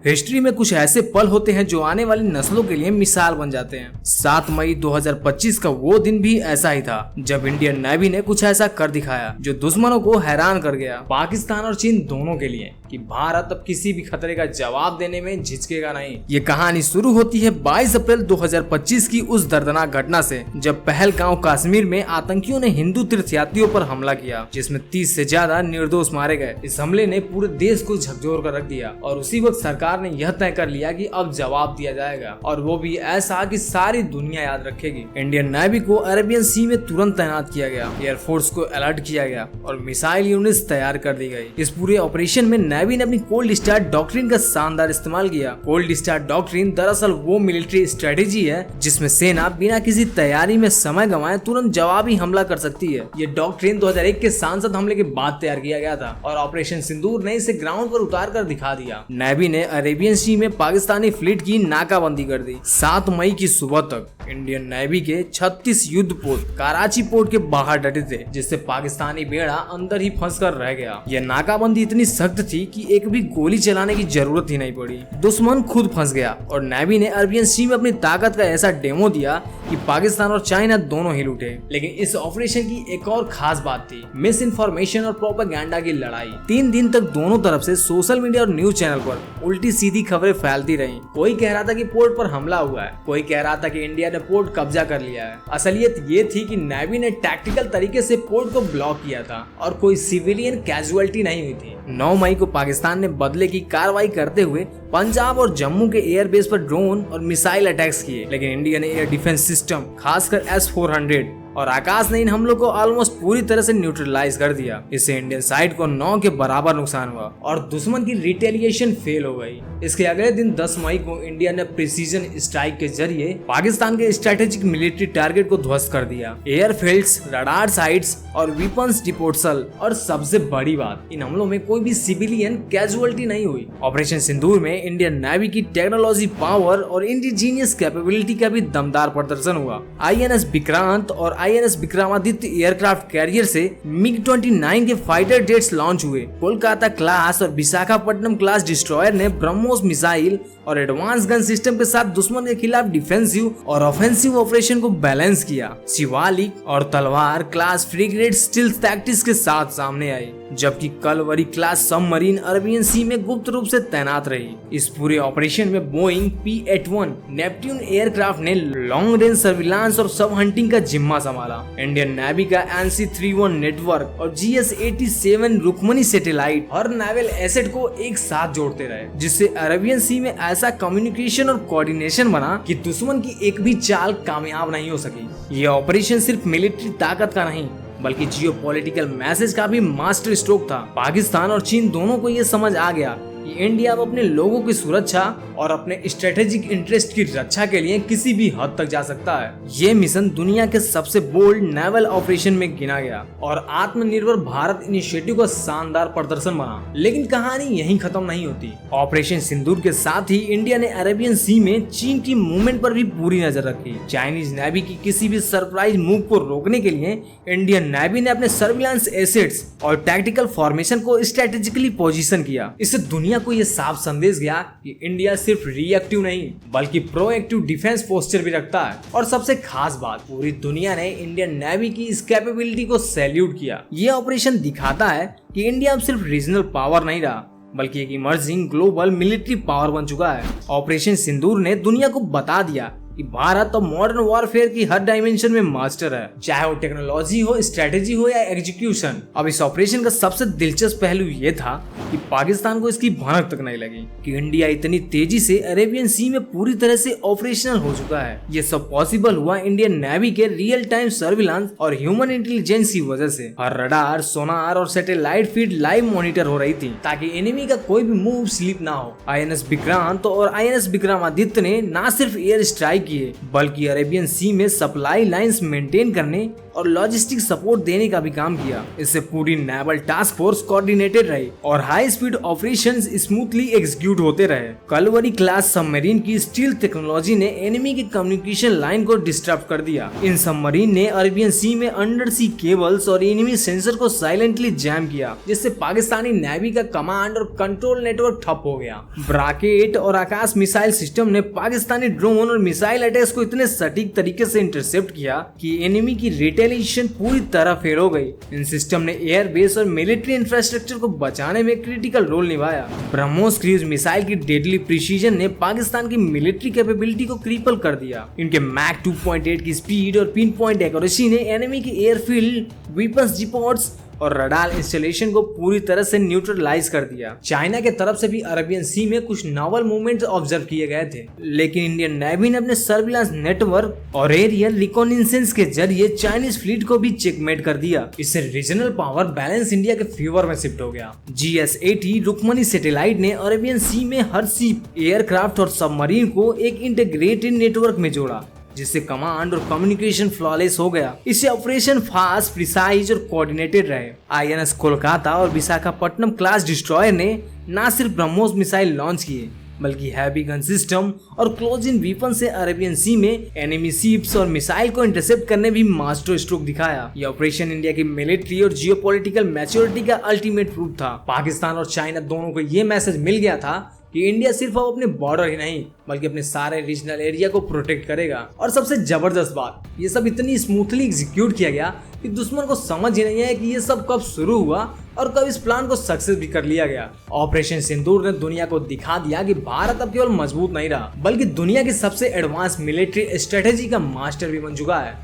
History में कुछ ऐसे पल होते हैं जो आने वाली नस्लों के लिए मिसाल बन जाते हैं। 7 मई 2025 का वो दिन भी ऐसा ही था जब इंडियन नेवी ने कुछ ऐसा कर दिखाया जो दुश्मनों को हैरान कर गया। पाकिस्तान और चीन दोनों के लिए कि भारत अब किसी भी खतरे का जवाब देने में झिझकेगा नहीं। ये कहानी शुरू होती है 22 अप्रैल 2025 की उस दर्दनाक घटना से जब पहलगांव कश्मीर में आतंकियों ने हिंदू तीर्थयात्रियों पर हमला किया, जिसमें 30 से ज्यादा निर्दोष मारे गए। इस हमले ने पूरे देश को झकझोर कर रख दिया और उसी वक्त सरकार ने यह तय कर लिया कि अब जवाब दिया जाएगा, और वो भी ऐसा कि सारी दुनिया याद रखेगी। इंडियन नेवी को अरेबियन सी में तुरंत तैनात किया गया, एयरफोर्स को अलर्ट किया गया और मिसाइल यूनिट्स तैयार कर दी गई। इस पूरे ऑपरेशन में नेवी ने अपनी कोल्ड स्टार्ट डॉक्ट्रिन का शानदार इस्तेमाल किया। कोल्ड स्टार्ट डॉक्ट्रिन दरअसल वो मिलिट्री स्ट्रेटेजी है जिसमें सेना बिना किसी तैयारी में समय गंवाए तुरंत जवाबी हमला कर सकती है। ये डॉक्ट्रिन 2001 के सांसद हमले के बाद तैयार किया गया था और ऑपरेशन सिंदूर ने इसे ग्राउंड पर उतार कर दिखा दिया। नेवी ने अरेबियन सी में पाकिस्तानी फ्लीट की नाकाबंदी कर दी। 7 मई की सुबह तक इंडियन नेवी के 36 युद्ध पोत कराची पोर्ट के बाहर डटे थे, जिससे पाकिस्तानी बेड़ा अंदर ही फंस कर रह गया। यह नाकाबंदी इतनी सख्त थी कि एक भी गोली चलाने की जरूरत ही नहीं पड़ी। दुश्मन खुद फंस गया और नेवी ने अरेबियन सी में अपनी ताकत का ऐसा डेमो दिया कि पाकिस्तान और चाइना दोनों ही लूटे। लेकिन इस ऑपरेशन की एक और खास बात थी, मिस इन्फॉर्मेशन और प्रोपेगेंडा की लड़ाई। 3 दिन तक दोनों तरफ से सोशल मीडिया और न्यूज चैनल पर उल्टी सीधी खबरें फैलती रही। कोई कह रहा था कि पोर्ट पर हमला हुआ है, कोई कह रहा था कि इंडिया ने पोर्ट कब्जा कर लिया है। असलियत ये थी कि नेवी ने टैक्टिकल तरीके से पोर्ट को ब्लॉक किया था और कोई सिविलियन कैजुअलिटी नहीं हुई थी। 9 मई को पाकिस्तान ने बदले की कार्रवाई करते हुए पंजाब और जम्मू के एयरबेस पर ड्रोन और मिसाइल अटैक्स किए, लेकिन इंडियन एयर डिफेंस सिस्टम खासकर S-400 और आकाश ने इन हमलों को ऑलमोस्ट पूरी तरह से न्यूट्रलाइज कर दिया। इससे इंडियन साइड को 9 के बराबर नुकसान हुआ और दुश्मन की रिटेलिएशन फेल हो गई। इसके अगले दिन 10 मई को इंडिया ने प्रिसीजन स्ट्राइक के जरिए पाकिस्तान के स्ट्रेटेजिक मिलिट्री टारगेट को ध्वस्त कर दिया। एयरफील्ड्स, रडार साइट्स और वेपन्स डिपोर्टल, और सबसे बड़ी बात, इन हमलों में कोई भी सिविलियन कैजुअलिटी नहीं हुई। ऑपरेशन सिंदूर में इंडियन नेवी की टेक्नोलॉजी पावर और इंडिजीनियस कैपेबिलिटी का भी दमदार प्रदर्शन हुआ। INS विक्रांत और INS विक्रमादित्य एयरक्राफ्ट कैरियर से MiG-29 के फाइटर जेट्स लॉन्च हुए। कोलकाता क्लास और विशाखापट्टनम क्लास डिस्ट्रॉयर ने ब्रह्मोस मिसाइल और एडवांस गन सिस्टम के साथ दुश्मन के खिलाफ डिफेंसिव और ऑफेंसिव ऑपरेशन को बैलेंस किया। शिवालिक और तलवार क्लास फ्रिगेट स्टील्थ टैक्टिक्स के साथ सामने आई, जबकि कलवरी क्लास सबमरीन अरेबियन सी में गुप्त रूप से तैनात रही। इस पूरे ऑपरेशन में बोइंग P-81 नेपट्यून एयरक्राफ्ट ने लॉन्ग रेंज सर्विलांस और सब हंटिंग का जिम्मा संभाला। इंडियन नेवी का NC-31 नेटवर्क और GS-87 रुक्मनी सैटेलाइट हर नेवल एसेट को एक साथ जोड़ते रहे, जिससे अरेबियन सी में ऐसा कम्युनिकेशन और कोऑर्डिनेशन बना कि दुश्मन की एक भी चाल कामयाब नहीं हो सकी। ये ऑपरेशन सिर्फ मिलिट्री ताकत का नहीं बल्कि जियोपॉलिटिकल मैसेज का भी मास्टर स्ट्रोक था। पाकिस्तान और चीन दोनों को ये समझ आ गया कि इंडिया अब अपने लोगों की सुरक्षा और अपने स्ट्रेटेजिक इंटरेस्ट की रक्षा के लिए किसी भी हद तक जा सकता है। ये मिशन दुनिया के सबसे बोल्ड नेवल ऑपरेशन में गिना गया और आत्मनिर्भर भारत इनिशिएटिव का शानदार प्रदर्शन बना। लेकिन कहानी यहीं खत्म नहीं होती। ऑपरेशन सिंदूर के साथ ही इंडिया ने अरेबियन सी में चीन की मूवमेंट पर भी पूरी नजर रखी। चाइनीज नेवी की किसी भी सरप्राइज मूव को रोकने के लिए इंडियन नेवी ने अपने सर्विलांस एसेट्स और टैक्टिकल फॉर्मेशन को स्ट्रेटेजिकली पोजीशन किया। इससे दुनिया को यह साफ संदेश गया कि इंडिया सिर्फ रिएक्टिव नहीं बल्कि प्रोएक्टिव डिफेंस पोस्चर भी रखता है। और सबसे खास बात, पूरी दुनिया ने इंडियन नेवी की इस कैपेबिलिटी को सैल्यूट किया। ये ऑपरेशन दिखाता है कि इंडिया अब सिर्फ रीजनल पावर नहीं रहा बल्कि एक इमर्जिंग ग्लोबल मिलिट्री पावर बन चुका है। ऑपरेशन सिंदूर ने दुनिया को बता दिया कि भारत तो मॉडर्न वॉरफेयर की हर डायमेंशन में मास्टर है, चाहे वो टेक्नोलॉजी हो, स्ट्रेटेजी हो या एग्जीक्यूशन। अब इस ऑपरेशन का सबसे दिलचस्प पहलू ये था कि पाकिस्तान को इसकी भनक तक नहीं लगी कि इंडिया इतनी तेजी से अरेबियन सी में पूरी तरह से ऑपरेशनल हो चुका है। ये सब पॉसिबल हुआ इंडियन नेवी के रियल टाइम सर्विलांस और ह्यूमन इंटेलिजेंस की वजह से। हर रडार, सोनार और सैटेलाइट फीड लाइव मॉनिटर हो रही थी ताकि एनिमी का कोई भी मूव स्लिप ना हो। INS विक्रांत और INS विक्रमादित्य ने न सिर्फ एयर स्ट्राइक किए बल्कि अरेबियन सी में सप्लाई लाइंस मेंटेन करने और लॉजिस्टिक सपोर्ट देने का भी काम किया। इससे पूरी नेवल टास्क फोर्स कोऑर्डिनेटेड रही और high speed operations smoothly execute होते रहे। कलवरी क्लास सबमरीन की स्टील टेक्नोलॉजी ने एनिमी की कम्युनिकेशन लाइन को डिस्टर्ब कर दिया। इन सबमरीन ने अरेबियन सी में अंडर सी केबल्स और एनिमी सेंसर को साइलेंटली जैम किया, जिससे पाकिस्तानी नेवी का कमांड और कंट्रोल नेटवर्क ठप हो गया। ब्राकेट और आकाश मिसाइल सिस्टम ने पाकिस्तानी ड्रोन और मिसाइल अटैक्स को इतने सटीक तरीके से इंटरसेप्ट किया कि एनिमी की रिटेलिएशन पूरी तरह फेल हो गई। इन सिस्टम ने एयर बेस और मिलिट्री इंफ्रास्ट्रक्चर को बचाने में क्रिटिकल रोल निभाया। ब्रह्मोस क्रूज मिसाइल की डेडली प्रिसीजन ने पाकिस्तान की मिलिट्री कैपेबिलिटी को क्रिपल कर दिया। इनके मैक 2.8 की स्पीड और पिन पॉइंट एक्यूरेसी ने एनिमी की एयरफील्ड, वेपन्स डिपोट्स और रडार इंस्टॉलेशन को पूरी तरह से न्यूट्रलाइज कर दिया। चाइना के तरफ से भी अरेबियन सी में कुछ नॉवल मूवमेंट्स ऑब्जर्व किए गए थे, लेकिन इंडियन नेवी ने अपने सर्विलांस नेटवर्क और एरियल रिकॉग्निसेंस के जरिए चाइनीज फ्लीट को भी चेकमेट कर दिया। इससे रीजनल पावर बैलेंस इंडिया के फेवर में शिफ्ट हो गया। GS-80 रुकमनी सैटेलाइट ने अरेबियन सी में हर शिप, एयरक्राफ्ट और सबमरीन को एक इंटीग्रेटेड नेटवर्क में जोड़ा, जिससे कमांड और कम्युनिकेशन फ्लॉलेस हो गया। इससे ऑपरेशन फास्ट, प्रिसाइज और कोऑर्डिनेटेड रहे। INS कोलकाता और विशाखापट्टनम क्लास डिस्ट्रॉयर ने न सिर्फ ब्रह्मोस मिसाइल लॉन्च किए, बल्कि हैवी गन सिस्टम और क्लोज इन वेपन से अरेबियन सी में एनिमी शिप्स और मिसाइल को इंटरसेप्ट करने भी मास्टर स्ट्रोक दिखाया। यह ऑपरेशन इंडिया की मिलिट्री और जियोपॉलिटिकल मैच्योरिटी का अल्टीमेट प्रूफ था। पाकिस्तान और चाइना दोनों को ये मैसेज मिल गया था कि इंडिया सिर्फ अब अपने बॉर्डर ही नहीं बल्कि अपने सारे रीजनल एरिया को प्रोटेक्ट करेगा। और सबसे जबरदस्त बात, ये सब इतनी स्मूथली एग्जीक्यूट किया गया कि दुश्मन को समझ ही नहीं है कि ये सब कब शुरू हुआ और कब इस प्लान को सक्सेस भी कर लिया गया। ऑपरेशन सिंदूर ने दुनिया को दिखा दिया कि भारत अब केवल मजबूत नहीं रहा, बल्कि दुनिया की सबसे एडवांस मिलिट्री स्ट्रेटेजी का मास्टर भी बन चुका है।